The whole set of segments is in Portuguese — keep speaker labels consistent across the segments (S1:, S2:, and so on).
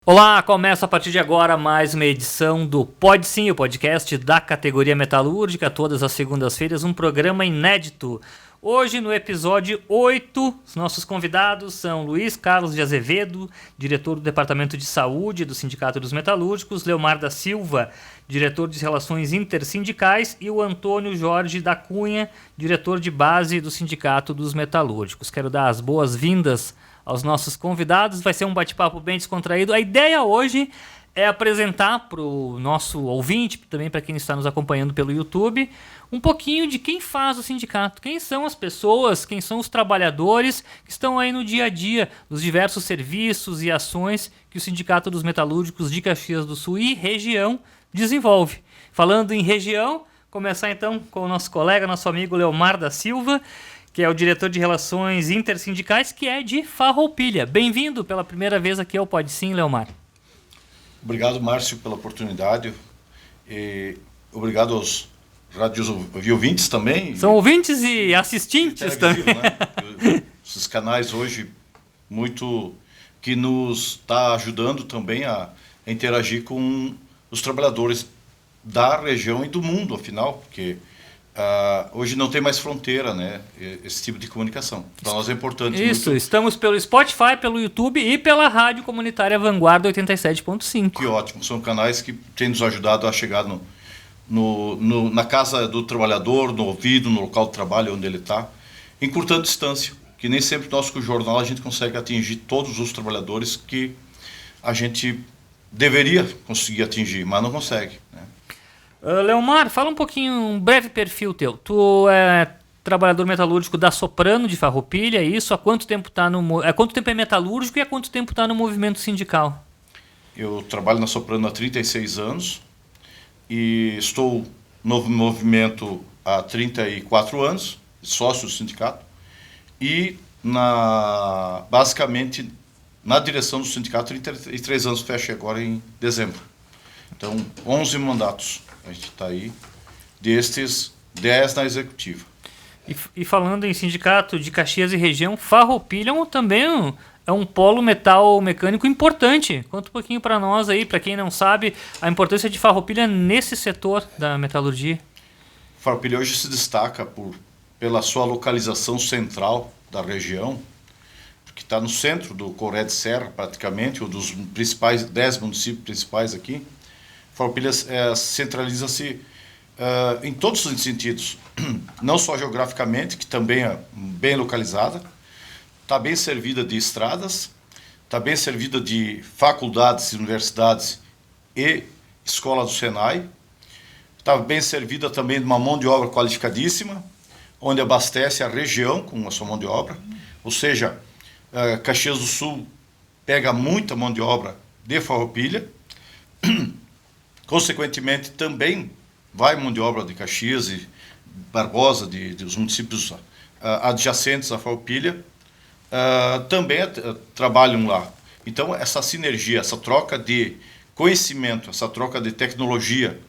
S1: Olá, começa a partir de agora mais uma edição do Pode Sim, o podcast da categoria metalúrgica, todas as segundas-feiras, um programa inédito. Hoje, no episódio 8, os nossos convidados são Luiz Carlos de Azevedo, diretor do Departamento de Saúde do Sindicato dos Metalúrgicos, Leomar da Silva, diretor de Relações Intersindicais, e o Antônio Jorge da Cunha, diretor de base do Sindicato dos Metalúrgicos. Quero dar as boas-vindas aos nossos convidados, vai ser um bate-papo bem descontraído. A ideia hoje é apresentar para o nosso ouvinte, também para quem está nos acompanhando pelo YouTube, um pouquinho de quem faz o sindicato, quem são as pessoas, quem são os trabalhadores que estão aí no dia a dia, dos diversos serviços e ações que o Sindicato dos Metalúrgicos de Caxias do Sul e região desenvolve. Falando em região, começar então com o nosso colega, nosso amigo Leomar da Silva, que é o diretor de Relações Intersindicais, que é de Farroupilha. Bem-vindo pela primeira vez aqui ao Pode Sim, Leomar.
S2: Obrigado, Márcio, pela oportunidade. E obrigado aos rádios ouvintes também.
S1: São ouvintes e assistentes também.
S2: Né? Esses canais hoje muito que nos está ajudando também a interagir com os trabalhadores da região e do mundo, afinal, porque hoje não tem mais fronteira, né? Esse tipo de comunicação. Para nós é importante.
S1: Isso, estamos pelo Spotify, pelo YouTube e pela Rádio Comunitária Vanguarda 87.5.
S2: Que ótimo, são canais que têm nos ajudado a chegar na casa do trabalhador, no ouvido, no local de trabalho onde ele está, encurtando distância, que nem sempre nós com o jornal a gente consegue atingir todos os trabalhadores que a gente deveria conseguir atingir, mas não consegue, né?
S1: Leomar, fala um pouquinho, um breve perfil teu. Tu é trabalhador metalúrgico da Soprano de Farroupilha, isso? Há quanto tempo quanto tempo é metalúrgico e há quanto tempo está no movimento sindical?
S2: Eu trabalho na Soprano há 36 anos e estou no movimento há 34 anos, sócio do sindicato, e basicamente na direção do sindicato 33 anos, fecha agora em dezembro. Então, 11 mandatos. A gente está aí, destes 10 na executiva.
S1: E falando em sindicato de Caxias e região, Farroupilha também é um polo metal mecânico importante. Conta um pouquinho para nós aí, para quem não sabe, a importância de Farroupilha nesse setor da metalurgia.
S2: Farroupilha hoje se destaca pela sua localização central da região, que está no centro do Coré de Serra, praticamente, um dos principais 10 municípios principais aqui. Farroupilha centraliza-se em todos os sentidos, não só geograficamente, que também é bem localizada, está bem servida de estradas, está bem servida de faculdades, universidades e escola do Senai, está bem servida também de uma mão de obra qualificadíssima, onde abastece a região com a sua mão de obra, ou seja, Caxias do Sul pega muita mão de obra de Farroupilha. Consequentemente, também vai mão de obra de Caxias e Barbosa, dos municípios adjacentes à Farroupilha, também trabalham lá. Então, essa sinergia, essa troca de conhecimento, essa troca de tecnologia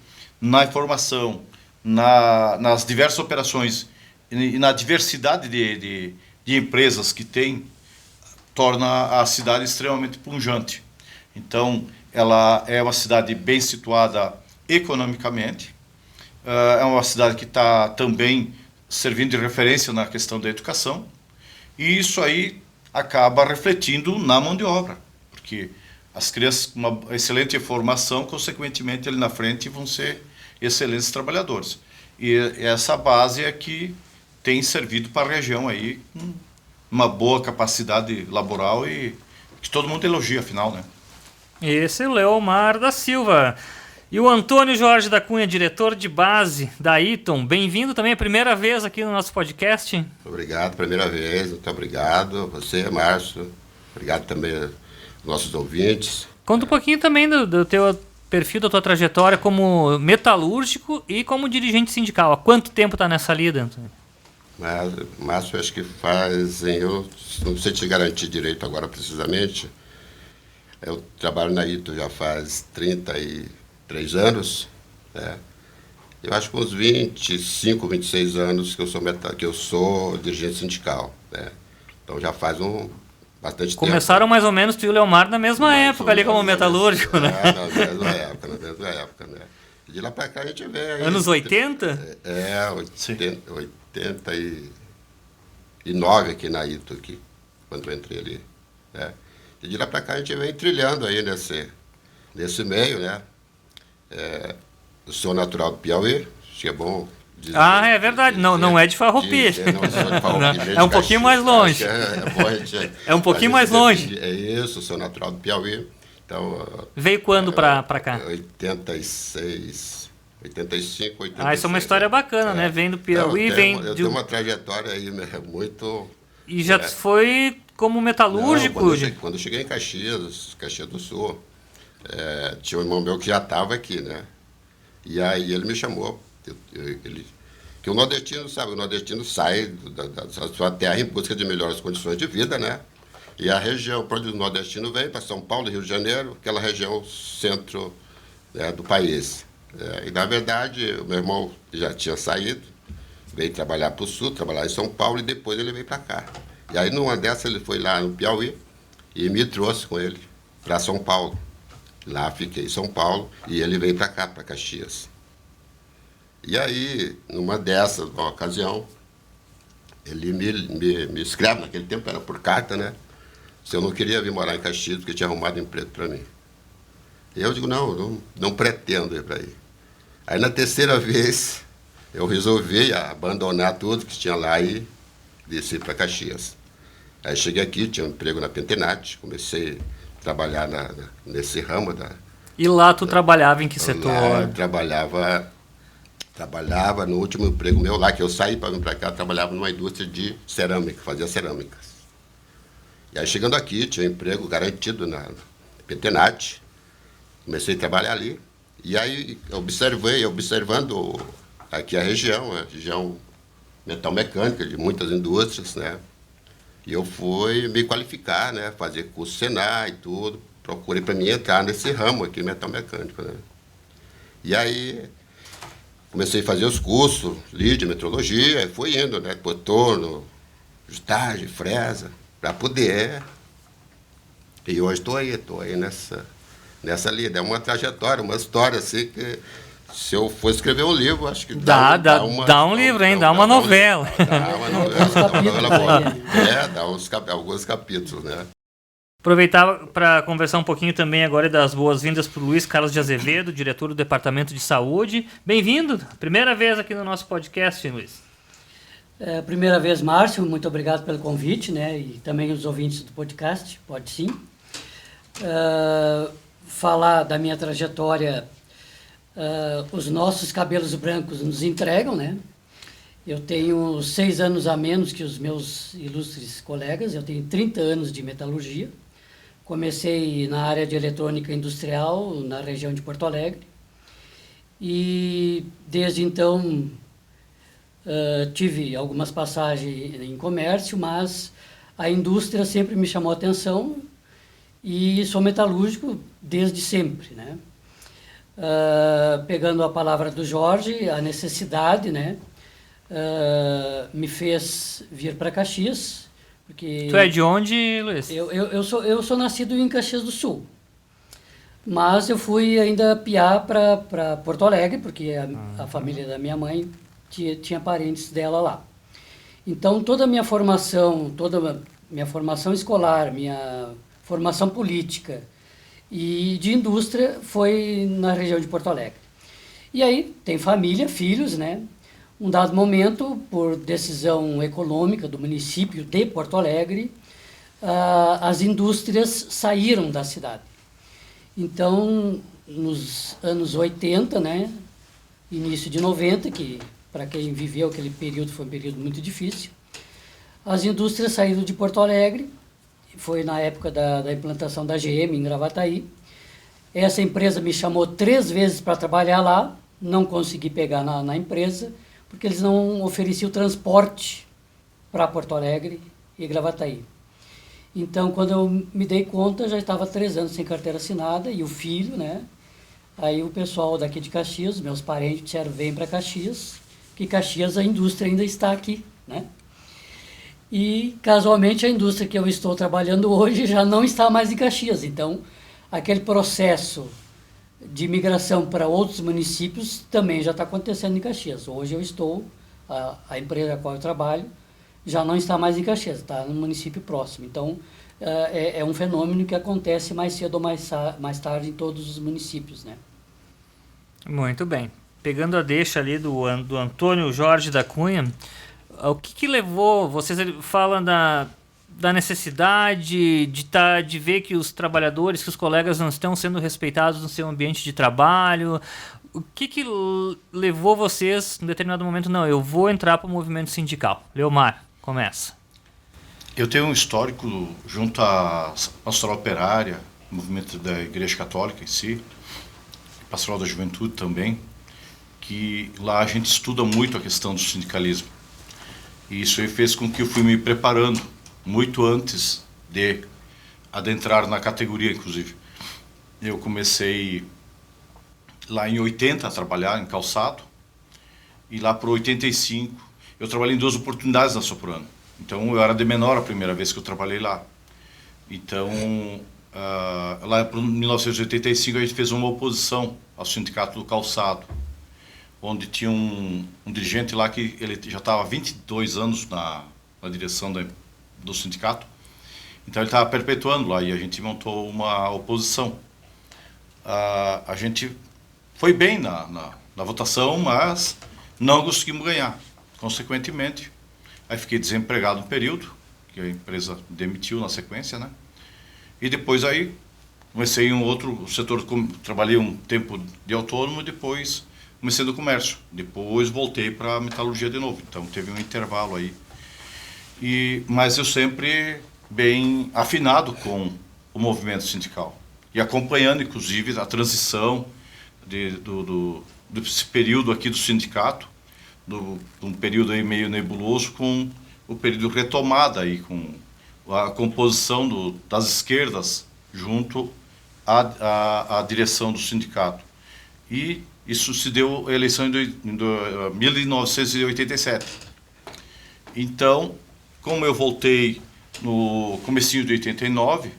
S2: na informação, nas diversas operações e na diversidade de empresas que tem, torna a cidade extremamente pujante. Então, ela é uma cidade bem situada economicamente, é uma cidade que está também servindo de referência na questão da educação, e isso aí acaba refletindo na mão de obra, porque as crianças com uma excelente formação, consequentemente, ali na frente vão ser excelentes trabalhadores. E essa base é que tem servido para a região aí com uma boa capacidade laboral e que todo mundo elogia, afinal, né?
S1: Esse é o Leomar da Silva. E o Antônio Jorge da Cunha, diretor de base da Eaton. Bem-vindo também, a primeira vez aqui no nosso podcast.
S3: Obrigado, primeira vez. Muito obrigado a você, Márcio. Obrigado também aos nossos ouvintes.
S1: Conta um pouquinho também do teu perfil, da tua trajetória como metalúrgico e como dirigente sindical. Há quanto tempo está nessa lida, Antônio?
S3: Márcio, acho que eu não sei te garantir direito agora precisamente. Eu trabalho na Eaton já faz 33 anos, né? Eu acho que uns 25, 26 anos que eu sou dirigente sindical, né? Então já faz bastante
S1: Começaram mais ou menos tu e o Leomar na mesma época ali como metalúrgico, né?
S3: Na mesma época, né? E de lá para cá a gente vê... Aí,
S1: Anos 80?
S3: 89 aqui na Ito, aqui, quando eu entrei ali. Né? E de lá para cá a gente vem trilhando aí nesse meio, né? Eu sou natural do Piauí, acho que é bom dizer.
S1: Ah, é verdade. Não é de Farroupilha.
S3: Não sou de Farroupilha.
S1: É um pouquinho mais longe. É um pouquinho mais longe.
S3: É isso, sou natural do Piauí. Então,
S1: veio quando para cá?
S3: 86, 85, 86.
S1: Ah, isso é uma história bacana, né? Vem do Piauí,
S3: Eu tenho uma trajetória aí, né? Muito...
S1: E já foi como metalúrgico?
S3: Quando eu cheguei em Caxias do Sul, tinha um irmão meu que já estava aqui, né? E aí ele me chamou. Que o nordestino, sabe, o nordestino sai da sua terra em busca de melhores condições de vida, né? E a região para onde o nordestino vem, para São Paulo, Rio de Janeiro, aquela região centro, né, do país. E, na verdade, o meu irmão já tinha saído, veio trabalhar para o sul, trabalhar em São Paulo, e depois ele veio para cá. E aí, numa dessas, ele foi lá no Piauí e me trouxe com ele para São Paulo. Lá fiquei em São Paulo e ele veio para cá, para Caxias. E aí, numa dessas, numa ocasião, ele me escreve, naquele tempo era por carta, né? Se eu não queria vir morar em Caxias, porque tinha arrumado emprego para mim. E eu digo, não pretendo ir para aí. Aí, na terceira vez, eu resolvi abandonar tudo que tinha lá e desci para Caxias. Aí cheguei aqui, tinha um emprego na Pentenate, comecei a trabalhar nesse ramo da...
S1: E lá tu trabalhava em que setor?
S3: Lá eu trabalhava no último emprego meu lá, que eu saí para vir para cá, trabalhava numa indústria de cerâmica, fazia cerâmicas. E aí chegando aqui, tinha um emprego garantido na Pentenate, comecei a trabalhar ali. E aí observando aqui a região metal mecânica de muitas indústrias, né? E eu fui me qualificar, né? Fazer curso Senai e tudo. Procurei para mim entrar nesse ramo aqui, metal mecânico, né? E aí comecei a fazer os cursos, de metrologia, e fui indo, né? Por torno, estágio, fresa, para poder. E hoje estou aí nessa lida. É uma trajetória, uma história assim que, se eu for escrever um livro, acho que
S1: dá um livro, hein? Dá uma novela.
S3: Dá uma novela boa. Dá alguns capítulos, né?
S1: Aproveitar para conversar um pouquinho também agora das boas-vindas para o Luiz Carlos de Azevedo, diretor do Departamento de Saúde. Bem-vindo, primeira vez aqui no nosso podcast, Luiz.
S4: Primeira vez, Márcio, muito obrigado pelo convite, né? E também os ouvintes do podcast, pode sim. Falar da minha trajetória, os nossos cabelos brancos nos entregam, né? Eu tenho 6 anos a menos que os meus ilustres colegas, eu tenho 30 anos de metalurgia. Comecei na área de eletrônica industrial, na região de Porto Alegre. E desde então tive algumas passagens em comércio, mas a indústria sempre me chamou a atenção e sou metalúrgico desde sempre, né? Pegando a palavra do Jorge, a necessidade, né, me fez vir para Caxias. Porque
S1: tu é de onde, Luiz?
S4: Eu sou nascido em Caxias do Sul, mas eu fui ainda piar para Porto Alegre, porque a família da minha mãe tinha parentes dela lá. Então toda a minha formação escolar, minha formação política e de indústria foi na região de Porto Alegre. E aí tem família, filhos, né? Um dado momento, por decisão econômica do município de Porto Alegre, as indústrias saíram da cidade. Então, nos anos 80, né, início de 90, que para quem viveu aquele período foi um período muito difícil, as indústrias saíram de Porto Alegre, foi na época da implantação da GM em Gravataí. Essa empresa me chamou 3 vezes para trabalhar lá, não consegui pegar na empresa, porque eles não ofereciam transporte para Porto Alegre e Gravataí. Então, quando eu me dei conta, já estava 3 anos sem carteira assinada, e o filho, né? Aí o pessoal daqui de Caxias, meus parentes, disseram, vem para Caxias, que Caxias a indústria ainda está aqui, né? e casualmente a indústria que eu estou trabalhando hoje já não está mais em Caxias. Então, aquele processo de migração para outros municípios também já está acontecendo em Caxias. Hoje eu estou, a empresa a qual eu trabalho já não está mais em Caxias, está no município próximo. Então, é um fenômeno que acontece mais cedo ou mais tarde em todos os municípios, né?
S1: Muito bem. Pegando a deixa ali do Antônio Jorge da Cunha, o que levou, vocês falam da necessidade de ver que os trabalhadores, que os colegas não estão sendo respeitados no seu ambiente de trabalho. O que levou vocês, em determinado momento, não, eu vou entrar para o movimento sindical? Leomar, começa.
S2: Eu tenho um histórico junto à Pastoral Operária, movimento da Igreja Católica em si, Pastoral da Juventude também, que lá a gente estuda muito a questão do sindicalismo. E isso aí fez com que eu fui me preparando muito antes de adentrar na categoria, inclusive. Eu comecei lá em 80 a trabalhar em calçado, e lá para 85 eu trabalhei em 2 oportunidades na Soprano. Então eu era de menor a primeira vez que eu trabalhei lá. Então, lá para 1985 a gente fez uma oposição ao sindicato do calçado, onde tinha um dirigente lá que ele já estava há 22 anos na direção do sindicato. Então ele estava perpetuando lá e a gente montou uma oposição. A gente foi bem na votação, mas não conseguimos ganhar. Consequentemente, aí fiquei desempregado um período, que a empresa demitiu na sequência, né? E depois aí comecei em um outro setor, trabalhei um tempo de autônomo, depois comecei no comércio. Depois voltei para a metalurgia de novo. Então teve um intervalo aí. Mas eu sempre bem afinado com o movimento sindical. E acompanhando, inclusive, a transição desse período aqui do sindicato, um período aí meio nebuloso, com o período retomada aí, com a composição das esquerdas junto à direção do sindicato. E isso se deu a eleição em 1987. Então, como eu voltei no comecinho de 89,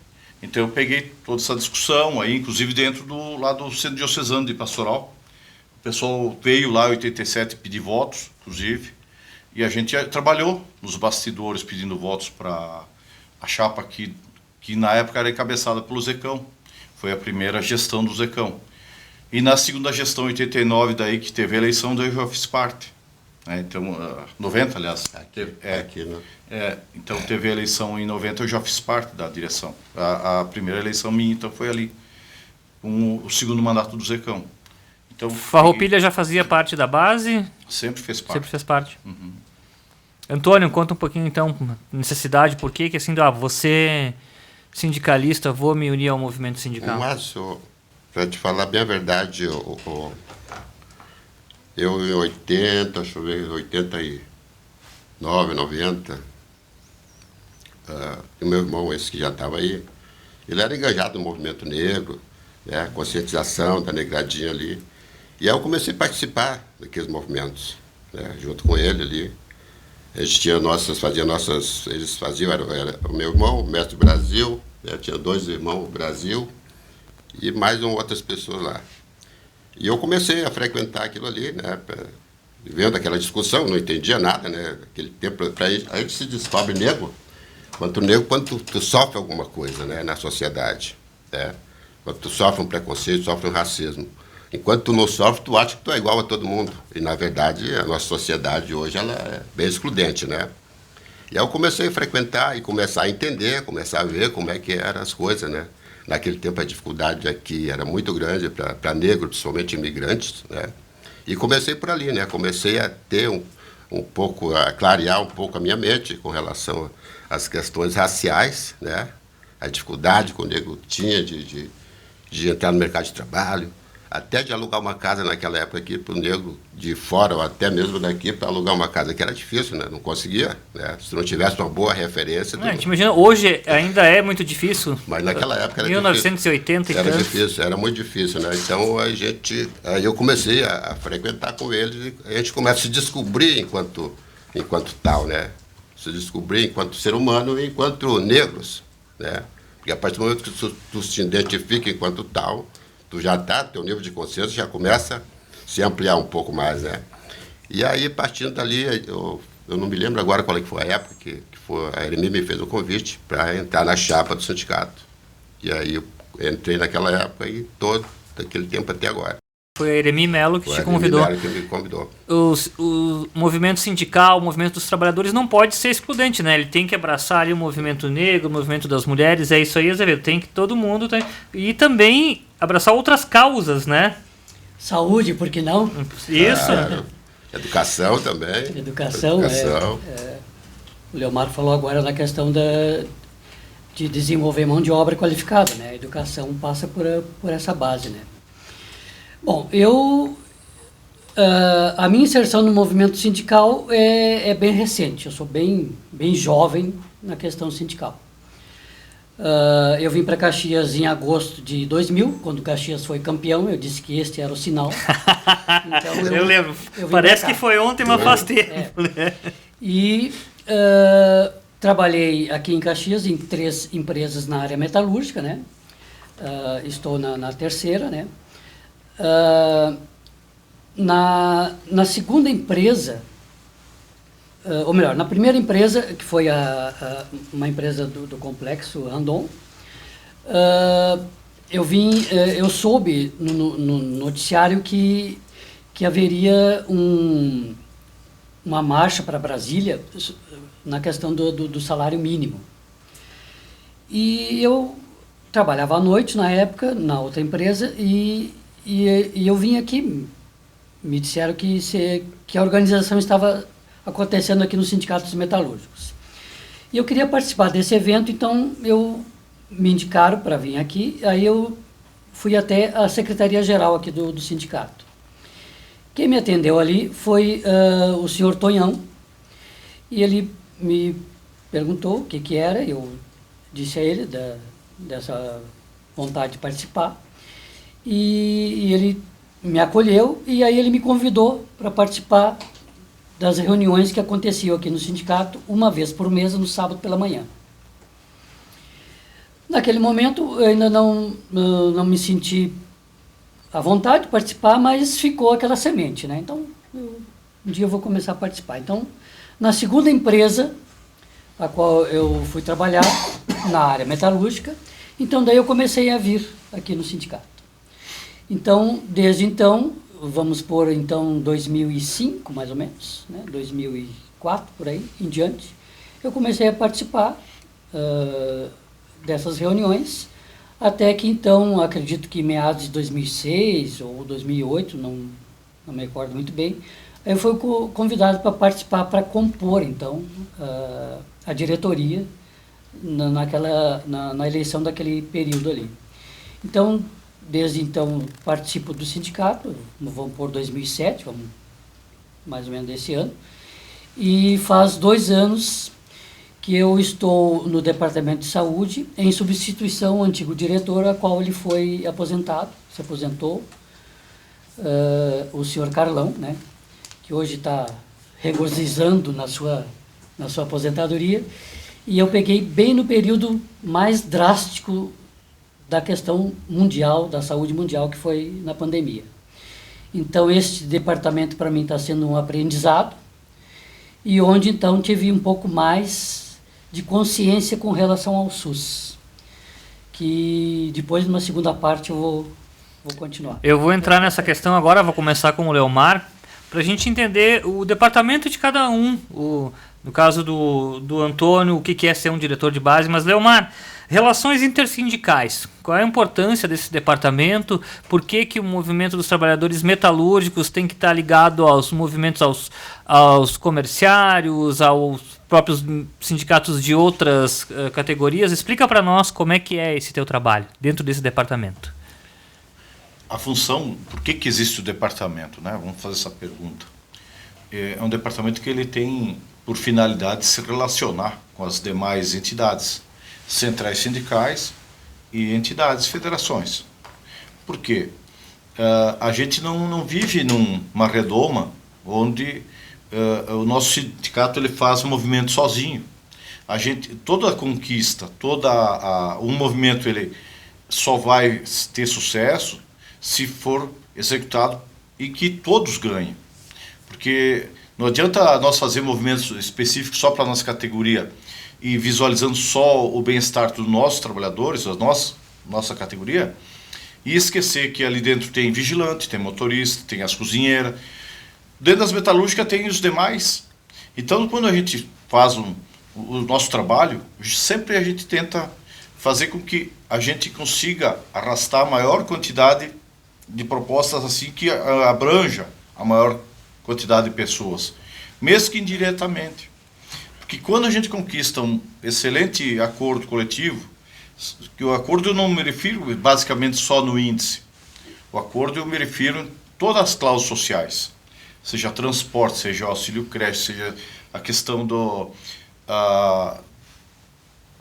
S2: então eu peguei toda essa discussão aí, inclusive dentro do Centro Diocesano de Pastoral. O pessoal veio lá em 87 pedir votos, inclusive, e a gente trabalhou nos bastidores pedindo votos para a chapa que na época era encabeçada pelo Zecão. Foi a primeira gestão do Zecão. E na segunda gestão, em 89, daí que teve a eleição, daí eu já fiz parte. Então, 90, aliás.
S3: Aqui, né?
S2: Então teve a eleição em 90, eu já fiz parte da direção. A primeira eleição minha, então, foi ali, com o segundo mandato do Zecão. Então,
S1: Farroupilha já fazia parte da base?
S2: Sempre fez parte.
S1: Sempre fez parte.
S2: Uhum.
S1: Antônio, conta um pouquinho, então, necessidade, por que assim, você, sindicalista, vou me unir ao movimento sindical?
S3: Márcio, para te falar bem a verdade, eu em 80, deixa eu ver, 89, 90, e meu irmão, esse que já estava aí, ele era engajado no movimento negro, né, conscientização da negradinha ali. E aí eu comecei a participar daqueles movimentos, né, junto com ele ali. A gente tinha eles faziam, era o meu irmão, o Mestre Brasil, né, tinha 2 irmãos Brasil e mais outras pessoas lá. E eu comecei a frequentar aquilo ali, né, vendo aquela discussão, não entendia nada, né, naquele tempo, a gente se descobre negro, quando tu sofre alguma coisa, né, na sociedade, né, quando tu sofre um preconceito, sofre um racismo. Enquanto tu não sofre, tu acha que tu é igual a todo mundo. E, na verdade, a nossa sociedade hoje ela é bem excludente, né? E aí eu comecei a frequentar e começar a entender, começar a ver como é que eram as coisas, né? Naquele tempo a dificuldade aqui era muito grande para negros, principalmente imigrantes, né? E comecei por ali, né? Comecei a ter um pouco, a clarear um pouco a minha mente com relação às questões raciais, né? A dificuldade que o negro tinha de entrar no mercado de trabalho, até de alugar uma casa naquela época aqui para o negro de fora, ou até mesmo daqui, para alugar uma casa, que era difícil, né? Não conseguia, né? Se não tivesse uma boa referência...
S1: A gente imagina, hoje ainda é muito difícil.
S3: Mas naquela época era
S1: 1980
S3: difícil. Era difícil, era muito difícil, né? Então aí eu comecei a frequentar com eles e a gente começa a se descobrir enquanto tal, né? se descobrir enquanto ser humano e enquanto negros, né? Porque a partir do momento que tu se identifica enquanto tal, tu já tá, teu nível de consciência já começa a se ampliar um pouco mais, né? E aí, partindo dali, eu não me lembro agora qual é que foi a época que foi, a Eremi me fez o convite para entrar na chapa do sindicato. E aí eu entrei naquela época e todo daquele tempo até agora.
S1: Foi a Eremi Melo que te convidou.
S3: Foi a Eremi Melo que me convidou.
S1: O movimento sindical, o movimento dos trabalhadores não pode ser excludente, né? Ele tem que abraçar ali o movimento negro, o movimento das mulheres, é isso aí, Azevedo. Tem que todo mundo... E também abraçar outras causas, né?
S4: Saúde, por que não?
S1: Isso.
S3: Educação também.
S4: Educação. O Leomar falou agora na questão de desenvolver mão de obra qualificada, né? A educação passa por essa base, né? Bom, a minha inserção no movimento sindical é bem recente. Eu sou bem jovem na questão sindical. Eu vim para Caxias em agosto de 2000, quando Caxias foi campeão. Eu disse que este era o sinal. Então,
S1: eu lembro. Parece que foi ontem, mas faz tempo. Né?
S4: E trabalhei aqui em Caxias em 3 empresas na área metalúrgica, né? Estou na terceira, né? Na segunda empresa, ou melhor, na primeira empresa, que foi uma empresa do complexo Randon, eu soube no noticiário que haveria uma marcha para Brasília na questão do salário mínimo. E eu trabalhava à noite na época, na outra empresa, e eu vim aqui, me disseram que a organização estava acontecendo aqui no Sindicato dos Metalúrgicos. E eu queria participar desse evento, então me indicaram para vir aqui, aí eu fui até a Secretaria-Geral aqui do sindicato. Quem me atendeu ali foi o senhor Tonhão, e ele me perguntou o que era, eu disse a ele dessa vontade de participar, e ele me acolheu, e aí ele me convidou para participar das reuniões que aconteciam aqui no sindicato, uma vez por mês, no sábado pela manhã. Naquele momento, eu ainda não me senti à vontade de participar, mas ficou aquela semente, né? Então, um dia eu vou começar a participar. Então, na segunda empresa, a qual eu fui trabalhar, na área metalúrgica, então daí eu comecei a vir aqui no sindicato. Então, desde então, vamos por então 2005, mais ou menos, né? 2004, por aí, em diante, eu comecei a participar dessas reuniões, até que então, acredito que meados de 2006 ou 2008, não me recordo muito bem, eu fui convidado para participar, para compor, então, a diretoria na eleição daquele período ali. Então, desde então, participo do sindicato, vamos por 2007, vamos mais ou menos desse ano, e faz 2 anos que eu estou no Departamento de Saúde, em substituição ao antigo diretor, a qual ele foi aposentado, se aposentou, o senhor Carlão, né, que hoje está regozijando na sua aposentadoria, e eu peguei bem no período mais drástico da questão mundial, da saúde mundial, que foi na pandemia. Então, este departamento para mim está sendo um aprendizado, e onde então tive um pouco mais de consciência com relação ao SUS, que depois, numa segunda parte, eu vou continuar.
S1: Eu vou entrar nessa questão agora, vou começar com o Leomar, para a gente entender o departamento de cada um, no caso do Antônio, o que é ser um diretor de base, mas Leomar, relações intersindicais, qual é a importância desse departamento, por que o movimento dos trabalhadores metalúrgicos tem que estar ligado aos movimentos, aos comerciários, aos próprios sindicatos de outras categorias? Explica para nós como é que é esse teu trabalho dentro desse departamento.
S2: A função, por que existe o departamento, né? Vamos fazer essa pergunta. É um departamento que ele tem por finalidade se relacionar com as demais entidades, centrais sindicais e entidades, federações. Por quê? A gente não vive numa redoma onde o nosso sindicato ele faz um movimento sozinho. Toda a conquista, um movimento ele só vai ter sucesso se for executado e que todos ganhem. Porque não adianta nós fazer movimentos específicos só para a nossa categoria e visualizando só o bem-estar dos nossos trabalhadores, a nossa categoria, e esquecer que ali dentro tem vigilante, tem motorista, tem as cozinheiras. Dentro das metalúrgicas tem os demais. Então, quando a gente faz o nosso trabalho, sempre a gente tenta fazer com que a gente consiga arrastar a maior quantidade de propostas assim que abranja a maior quantidade de pessoas, mesmo que indiretamente. Porque quando a gente conquista um excelente acordo coletivo, que o acordo eu não me refiro basicamente só no índice, o acordo eu me refiro em todas as cláusulas sociais, seja transporte, seja auxílio creche, seja a questão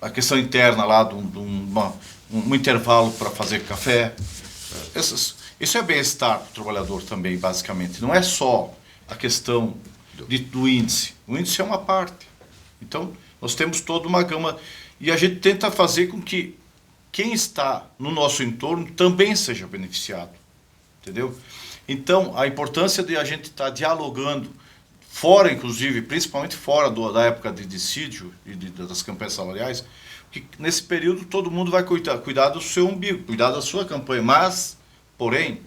S2: a questão interna lá de um intervalo para fazer café. Isso é bem-estar para o trabalhador também, basicamente. Não é só a questão do índice. O índice é uma parte. Então, nós temos toda uma gama e a gente tenta fazer com que quem está no nosso entorno também seja beneficiado. Entendeu? Então, a importância de a gente estar dialogando fora, inclusive, principalmente fora da época de dissídio e das campanhas salariais, que nesse período todo mundo vai cuidar do seu umbigo, cuidar da sua campanha, mas, porém,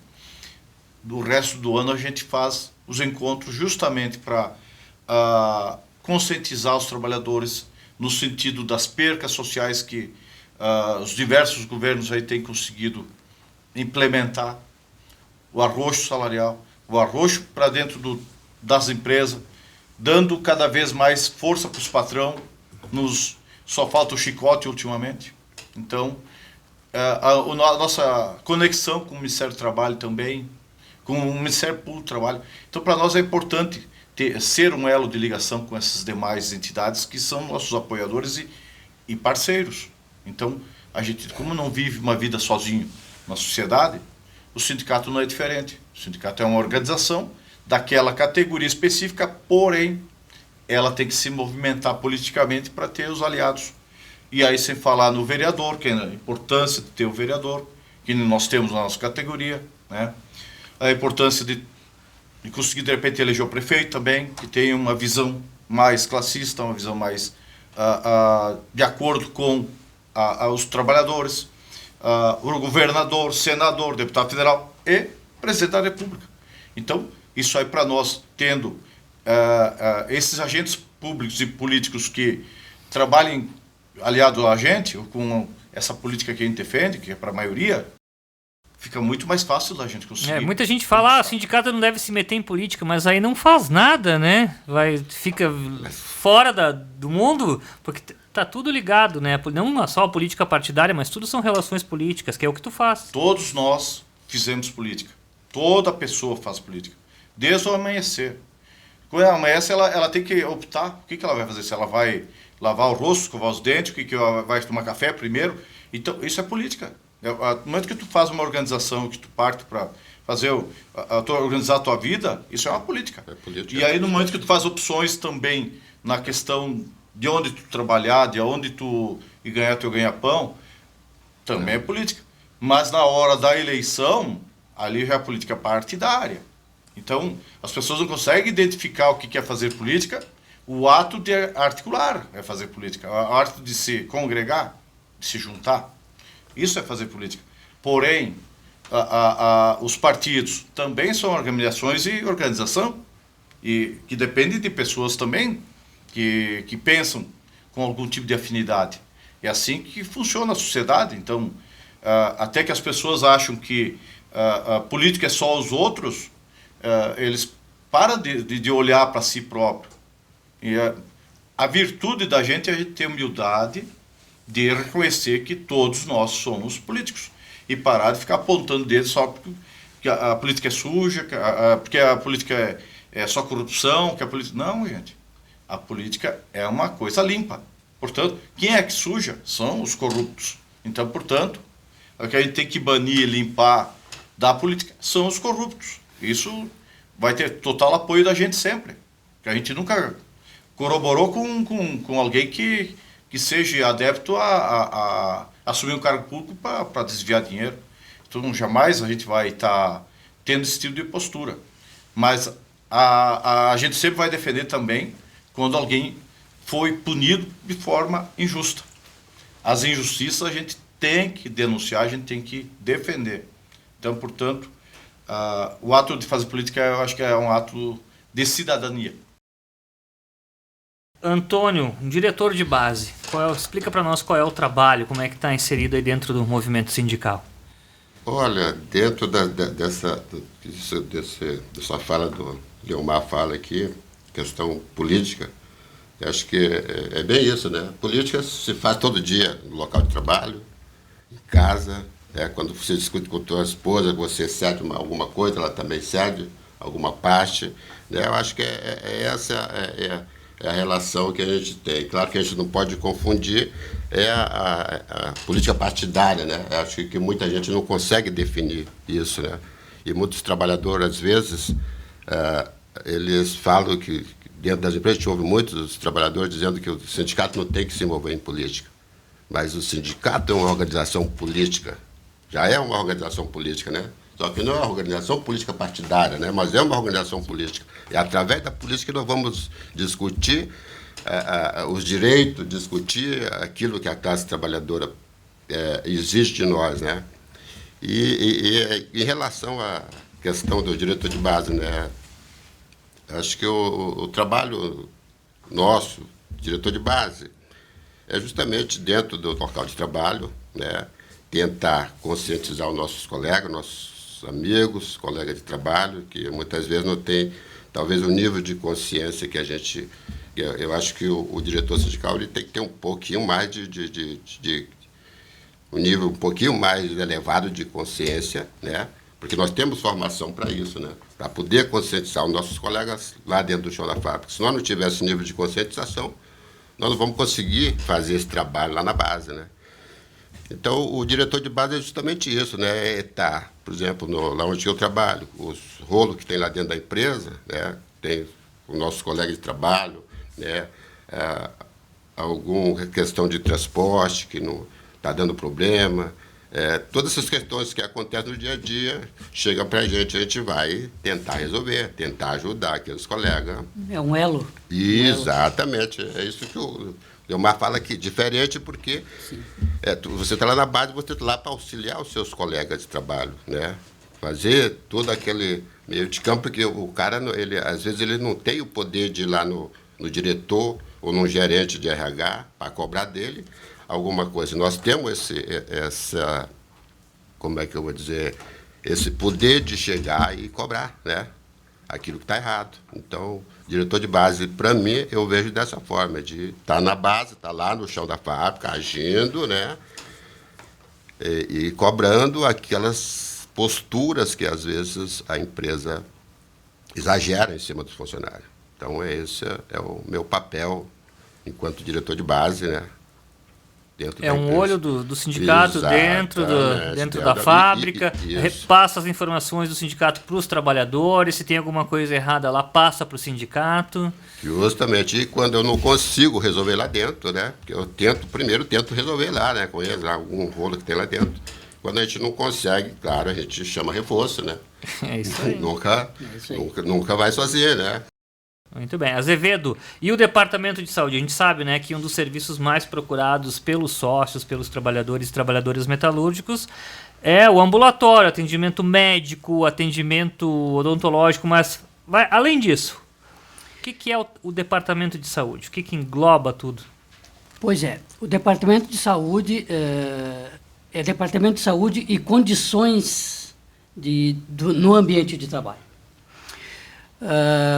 S2: do resto do ano a gente faz os encontros justamente para conscientizar os trabalhadores no sentido das percas sociais que os diversos governos aí têm conseguido implementar, o arroxo salarial, o arroxo para dentro das empresas, dando cada vez mais força para os patrão, só falta o chicote ultimamente. Então, a nossa conexão com o Ministério do Trabalho também, com o Ministério Público do Trabalho. Então, para nós é importante ser um elo de ligação com essas demais entidades que são nossos apoiadores e parceiros. Então, a gente, como não vive uma vida sozinho na sociedade, o sindicato não é diferente. O sindicato é uma organização daquela categoria específica, porém, ela tem que se movimentar politicamente para ter os aliados. E aí, sem falar no vereador, que é a importância de ter o vereador, que nós temos na nossa categoria, né? A importância de conseguir, de repente, eleger o prefeito também, que tem uma visão mais classista, uma visão mais de acordo com os trabalhadores, o governador, senador, deputado federal e presidente da República. Então, isso aí para nós, tendo esses agentes públicos e políticos que trabalhem aliado a gente, com essa política que a gente defende, que é para a maioria, fica muito mais fácil da gente conseguir.
S1: Muita gente fala, o sindicato não deve se meter em política, mas aí não faz nada, né? Fica fora do mundo, porque tá tudo ligado, né? Não só a política partidária, mas tudo são relações políticas, que é o que tu faz.
S2: Todos nós fizemos política. Toda pessoa faz política. Desde o amanhecer. Quando ela amanhece, ela tem que optar. O que ela vai fazer? Se ela vai lavar o rosto, escovar os dentes, o que ela vai tomar café primeiro. Então, isso é política. No momento que tu faz uma organização, que tu parte para fazer organizar a tua vida, isso é uma política.
S3: É política.
S2: E aí, no momento que tu faz opções também na questão de onde tu trabalhar, de onde tu ir ganhar teu ganha-pão, também é política. Mas na hora da eleição, ali já é política partidária. Então, as pessoas não conseguem identificar o que é fazer política. O ato de articular é fazer política. O ato de se congregar, de se juntar, isso é fazer política. Porém, os partidos também são organizações e organização, e que dependem de pessoas também que pensam com algum tipo de afinidade. É assim que funciona a sociedade. Então, até que as pessoas acham que a política é só os outros, eles param de olhar para si próprio. E a virtude da gente é a gente ter humildade de reconhecer que todos nós somos políticos e parar de ficar apontando dedo só porque a política é suja, porque a política é só corrupção, que a política... Não, gente. A política é uma coisa limpa. Portanto, quem é que suja? São os corruptos. Então, portanto, o que a gente tem que banir e limpar da política são os corruptos. Isso vai ter total apoio da gente sempre. Porque a gente nunca corroborou com alguém que seja adepto a assumir um cargo público para desviar dinheiro. Então, jamais a gente vai estar tendo esse tipo de postura. Mas a gente sempre vai defender também quando alguém foi punido de forma injusta. As injustiças a gente tem que denunciar, a gente tem que defender. Então, portanto, o ato de fazer política, eu acho que é um ato de cidadania.
S1: Antônio, um diretor de base, explica para nós qual é o trabalho, como é que está inserido aí dentro do movimento sindical.
S3: Olha, dentro dessa fala do Leomar fala aqui, questão política, eu acho que é bem isso, né? Política se faz todo dia no local de trabalho, em casa, quando você discute com a tua esposa, você cede alguma coisa, ela também cede alguma parte, né? Eu acho que essa é a relação que a gente tem. Claro que a gente não pode confundir a política partidária, né? Eu acho que muita gente não consegue definir isso, né? E muitos trabalhadores, às vezes, eles falam que dentro das empresas, a gente ouve muitos trabalhadores dizendo que o sindicato não tem que se envolver em política. Mas o sindicato é uma organização política, já é uma organização política, né? Só que não é uma organização política partidária, né? Mas é uma organização política. E através da política nós vamos discutir os direitos, discutir aquilo que a classe trabalhadora exige de nós, né? E em relação à questão do diretor de base, né? Acho que o trabalho nosso, diretor de base, é justamente dentro do local de trabalho, né? Tentar conscientizar os nossos colegas, nossos amigos, colegas de trabalho, que muitas vezes não tem, talvez, o nível de consciência que a gente... Eu acho que o diretor sindical ele tem que ter um pouquinho mais um nível um pouquinho mais elevado de consciência, né? Porque nós temos formação para isso, né? Para poder conscientizar os nossos colegas lá dentro do chão da fábrica. Se nós não tivéssemos nível de conscientização, nós não vamos conseguir fazer esse trabalho lá na base, né? Então, o diretor de base é justamente isso, né? Por exemplo, lá onde eu trabalho, os rolos que tem lá dentro da empresa, né? Tem os nossos colegas de trabalho, né? Alguma questão de transporte que não está dando problema. Todas essas questões que acontecem no dia a dia chegam para a gente vai tentar resolver, tentar ajudar aqueles colegas.
S4: É um elo.
S3: Exatamente, é isso que o Leomar fala aqui, diferente porque você está lá na base, você está lá para auxiliar os seus colegas de trabalho, né? Fazer todo aquele meio de campo, porque o cara, às vezes, ele não tem o poder de ir lá no diretor ou no gerente de RH para cobrar dele alguma coisa. Nós temos como é que eu vou dizer, esse poder de chegar e cobrar, né? Aquilo que está errado. Então, diretor de base, para mim, eu vejo dessa forma, de estar na base, estar lá no chão da fábrica, agindo, né? E cobrando aquelas posturas que, às vezes, a empresa exagera em cima dos funcionários. Então, esse é o meu papel enquanto diretor de base, né?
S1: É um olho do sindicato dentro da fábrica, repassa as informações do sindicato para os trabalhadores, se tem alguma coisa errada lá, passa para o sindicato.
S3: Justamente, e quando eu não consigo resolver lá dentro, né? Porque eu tento resolver lá, né? Com eles, algum rolo que tem lá dentro. Quando a gente não consegue, claro, a gente chama reforço, né?
S1: É isso aí.
S3: Nunca vai sozinho, né?
S1: Muito bem. Azevedo, e o Departamento de Saúde? A gente sabe, né, que um dos serviços mais procurados pelos sócios, pelos trabalhadores e trabalhadoras metalúrgicos é o ambulatório, atendimento médico, atendimento odontológico, mas além disso, o que é o Departamento de Saúde? O que engloba tudo?
S4: Pois é, o Departamento de Saúde é Departamento de Saúde e condições no ambiente de trabalho.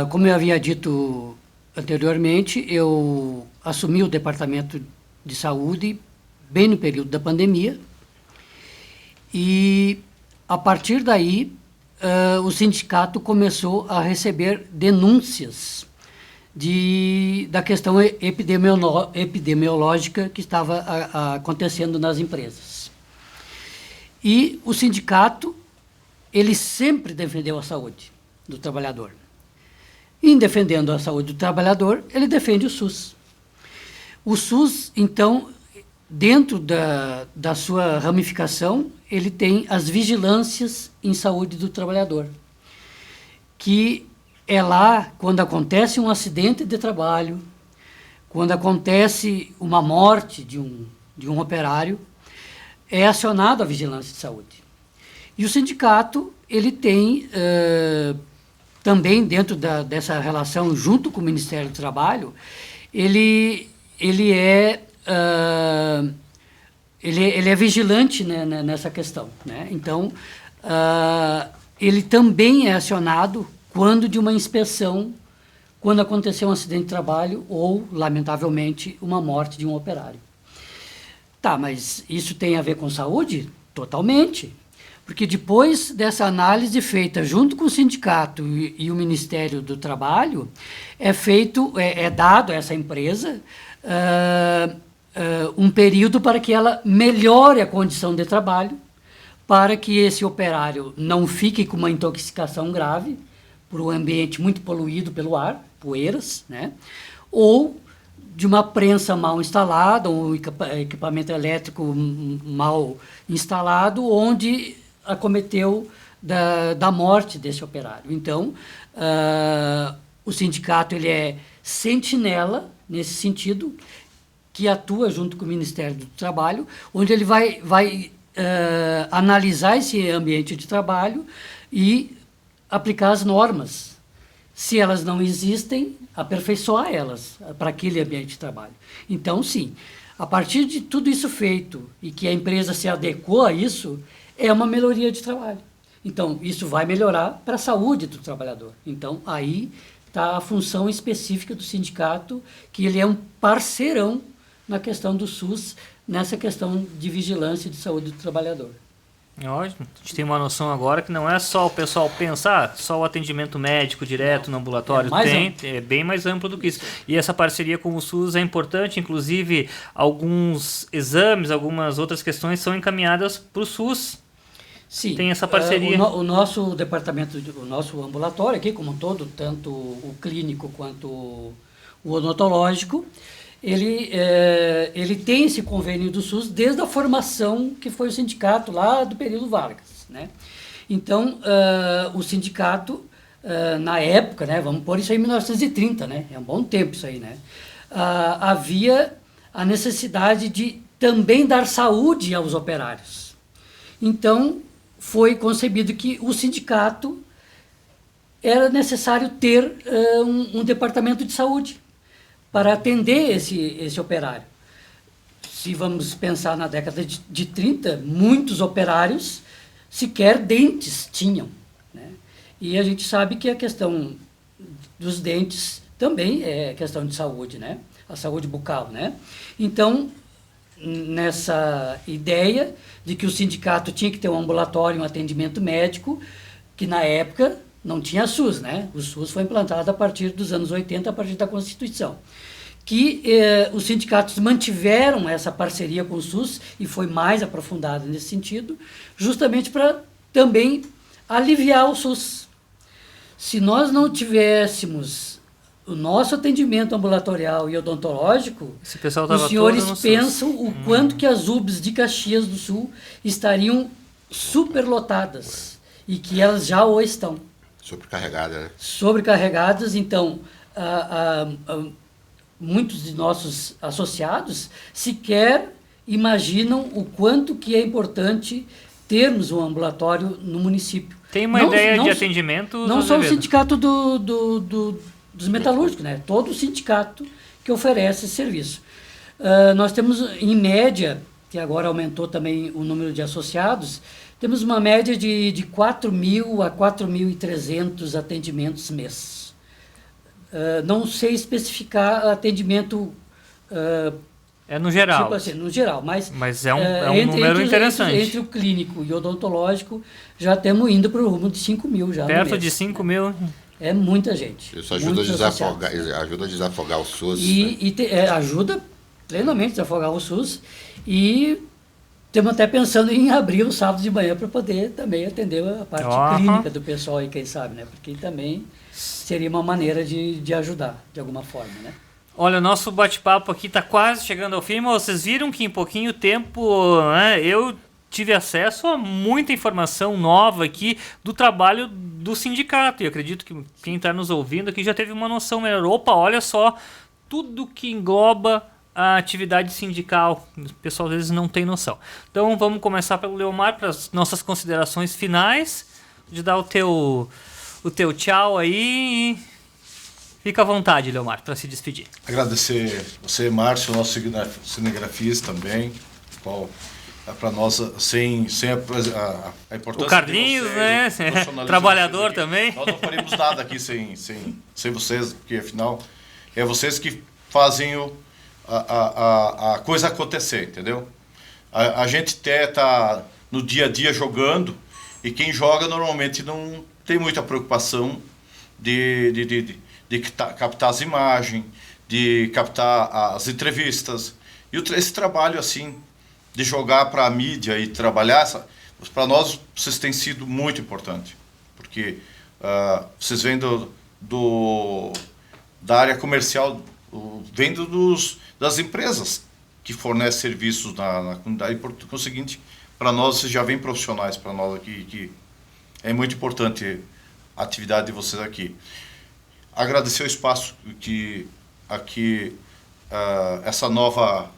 S4: Como eu havia dito anteriormente, eu assumi o Departamento de Saúde bem no período da pandemia e, a partir daí, o sindicato começou a receber denúncias da questão epidemiológica que estava acontecendo nas empresas. E o sindicato, ele sempre defendeu a saúde do trabalhador. Em defendendo a saúde do trabalhador, ele defende o SUS. O SUS, então, dentro da sua ramificação, ele tem as vigilâncias em saúde do trabalhador, que é lá quando acontece um acidente de trabalho, quando acontece uma morte de um operário, é acionado a vigilância de saúde. E o sindicato, ele tem, também dentro dessa relação junto com o Ministério do Trabalho, ele é vigilante, né, nessa questão, né? Então, ele também é acionado quando de uma inspeção, quando aconteceu um acidente de trabalho ou, lamentavelmente, uma morte de um operário. Tá, mas isso tem a ver com saúde? Totalmente. Porque depois dessa análise feita junto com o sindicato e o Ministério do Trabalho, é dado a essa empresa um período para que ela melhore a condição de trabalho, para que esse operário não fique com uma intoxicação grave por um ambiente muito poluído pelo ar, poeiras, né? Ou de uma prensa mal instalada, um equipamento elétrico mal instalado, onde acometeu da morte desse operário. Então, o sindicato ele é sentinela, nesse sentido, que atua junto com o Ministério do Trabalho, onde ele vai analisar esse ambiente de trabalho e aplicar as normas. Se elas não existem, aperfeiçoar elas para aquele ambiente de trabalho. Então, sim, a partir de tudo isso feito e que a empresa se adequou a isso, é uma melhoria de trabalho. Então, isso vai melhorar para a saúde do trabalhador. Então, aí está a função específica do sindicato, que ele é um parceirão na questão do SUS, nessa questão de vigilância de saúde do trabalhador.
S1: Ótimo. A gente tem uma noção agora que não é só o pessoal pensar, só o atendimento médico direto no ambulatório, é bem mais amplo do que isso. E essa parceria com o SUS é importante, inclusive alguns exames, algumas outras questões são encaminhadas para o SUS.
S4: Sim.
S1: Tem essa parceria.
S4: O nosso departamento, o nosso ambulatório aqui, como um todo, tanto o clínico quanto o odontológico, ele tem esse convênio do SUS desde a formação que foi o sindicato lá do período Vargas, né? Então, o sindicato, na época, né, vamos pôr isso aí em 1930, né? É um bom tempo isso aí, né? Havia a necessidade de também dar saúde aos operários. Então, foi concebido que o sindicato era necessário ter um departamento de saúde para atender esse operário. Se vamos pensar na década de 30, muitos operários sequer dentes tinham, né? E a gente sabe que a questão dos dentes também é questão de saúde, né? A saúde bucal, né? Então, nessa ideia de que o sindicato tinha que ter um ambulatório, um atendimento médico, que na época não tinha SUS, né? O SUS foi implantado a partir dos anos 80, a partir da Constituição. Que os sindicatos mantiveram essa parceria com o SUS e foi mais aprofundada nesse sentido, justamente para também aliviar o SUS. Se nós não tivéssemos o nosso atendimento ambulatorial e odontológico, os senhores pensam o quanto que as UBS de Caxias do Sul estariam superlotadas e que elas já o estão.
S3: Sobrecarregadas, né?
S4: Sobrecarregadas, então, muitos de nossos associados sequer imaginam o quanto que é importante termos um ambulatório no município.
S1: Tem uma ideia de atendimento?
S4: Não só o sindicato dos metalúrgicos, né? Todo o sindicato que oferece esse serviço. Nós temos, em média, que agora aumentou também o número de associados, temos uma média de 4.000 a 4.300 atendimentos mês. Não sei especificar atendimento...
S1: no geral.
S4: Tipo assim, no geral, mas
S1: é um número interessante.
S4: Entre o clínico e o odontológico, já estamos indo para o rumo de 5.000 já.
S1: Perto de 5.000.
S4: É muita gente.
S3: Isso ajuda a desafogar o SUS.
S4: Ajuda plenamente a desafogar o SUS. E Estamos até pensando em abrir o sábado de manhã para poder também atender a parte clínica do pessoal aí, quem sabe, né? Porque também seria uma maneira de ajudar, de alguma forma, né?
S1: Olha, o nosso bate-papo aqui está quase chegando ao fim, mas vocês viram que em pouquinho tempo, né, eu tive acesso a muita informação nova aqui do trabalho do sindicato. E eu acredito que quem está nos ouvindo aqui já teve uma noção melhor. Opa, olha só, tudo que engloba a atividade sindical. O pessoal às vezes não tem noção. Então vamos começar pelo Leomar para as nossas considerações finais. De dar o teu tchau aí. Fica à vontade, Leomar, para se despedir.
S2: Agradecer você, Márcio, nosso cinegrafista também, qual para nós sem a importância
S1: o Carlinhos,
S2: de vocês,
S1: né? Trabalhador também.
S2: Nós não faremos nada aqui sem vocês, porque afinal é vocês que fazem a coisa acontecer, entendeu? A gente até tá no dia a dia jogando, e quem joga normalmente não tem muita preocupação de captar as imagens, de captar as entrevistas. E esse trabalho assim de jogar para a mídia e trabalhar, para nós vocês têm sido muito importante, porque vocês vêm da área comercial, vêm das empresas que fornecem serviços na comunidade, e por conseguinte, para nós vocês já vêm profissionais para nós aqui, que é muito importante a atividade de vocês aqui. Agradecer o espaço que aqui, essa nova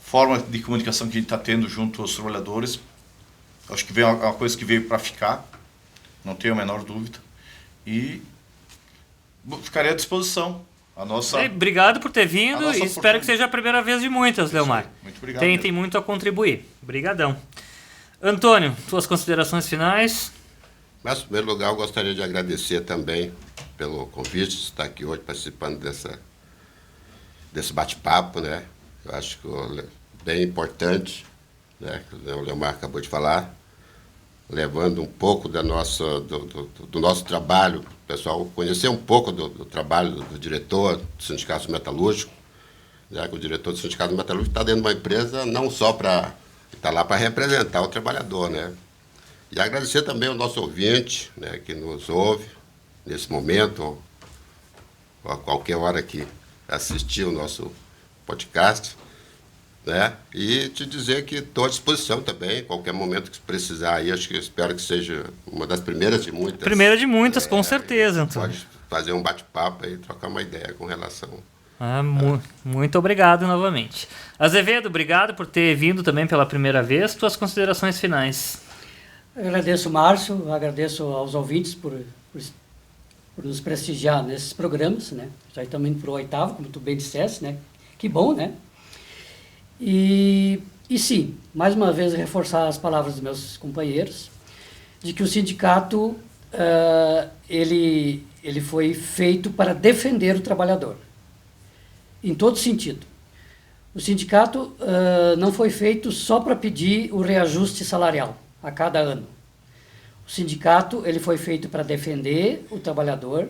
S2: forma de comunicação que a gente está tendo junto aos trabalhadores, acho que é uma coisa que veio para ficar, não tenho a menor dúvida, e ficarei à disposição.
S1: Obrigado por ter vindo e espero que seja a primeira vez de muitas, Leomar.
S2: Muito obrigado.
S1: Tem muito a contribuir. Obrigadão. Antônio, suas considerações finais?
S3: Mas, em primeiro lugar, eu gostaria de agradecer também pelo convite de estar aqui hoje participando desse bate-papo, né? Eu acho que é bem importante, né? Que o Leomar acabou de falar, levando um pouco do nosso trabalho, o pessoal conhecer um pouco do trabalho do diretor do Sindicato Metalúrgico, já que o diretor do Sindicato Metalúrgico está dentro de uma empresa não só para estar lá para representar o trabalhador, né? E agradecer também ao nosso ouvinte, né, que nos ouve nesse momento, ou a qualquer hora que assistir o nosso podcast, né? E te dizer que estou à disposição também, qualquer momento que precisar aí, espero que seja uma das primeiras de muitas.
S1: Primeira de muitas, com certeza, Antônio.
S3: Pode fazer um bate-papo aí, trocar uma ideia com relação.
S1: Muito obrigado novamente. Azevedo, obrigado por ter vindo também pela primeira vez. Tuas considerações finais.
S4: Agradeço, Márcio, agradeço aos ouvintes por nos prestigiar nesses programas, né? Já estamos indo para o 8º, como tu bem disseste, né? Que bom, né? E sim, mais uma vez reforçar as palavras dos meus companheiros, de que o sindicato, ele foi feito para defender o trabalhador, em todo sentido. O sindicato não foi feito só para pedir o reajuste salarial a cada ano. O sindicato ele foi feito para defender o trabalhador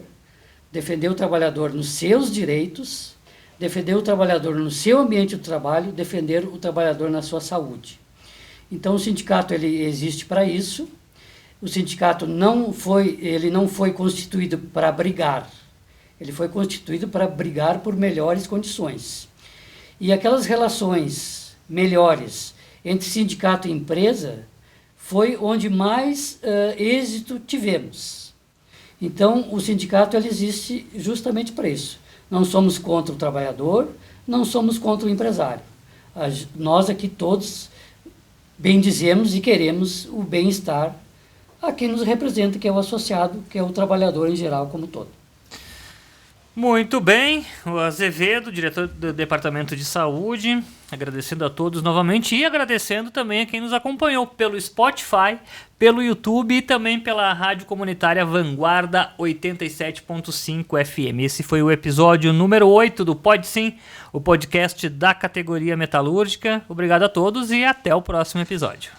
S4: nos seus direitos, defender o trabalhador no seu ambiente de trabalho, defender o trabalhador na sua saúde. Então o sindicato ele existe para isso. O sindicato não foi constituído para brigar. Ele foi constituído para brigar por melhores condições. E aquelas relações melhores entre sindicato e empresa foi onde mais êxito tivemos. Então, o sindicato ele existe justamente para isso. Não somos contra o trabalhador, não somos contra o empresário. Nós aqui todos bendizemos e queremos o bem-estar a quem nos representa, que é o associado, que é o trabalhador em geral como todo.
S1: Muito bem, o Azevedo, diretor do Departamento de Saúde, agradecendo a todos novamente e agradecendo também a quem nos acompanhou pelo Spotify, pelo YouTube e também pela rádio comunitária Vanguarda 87.5 FM. Esse foi o episódio número 8 do Pode Sim, o podcast da categoria metalúrgica. Obrigado a todos e até o próximo episódio.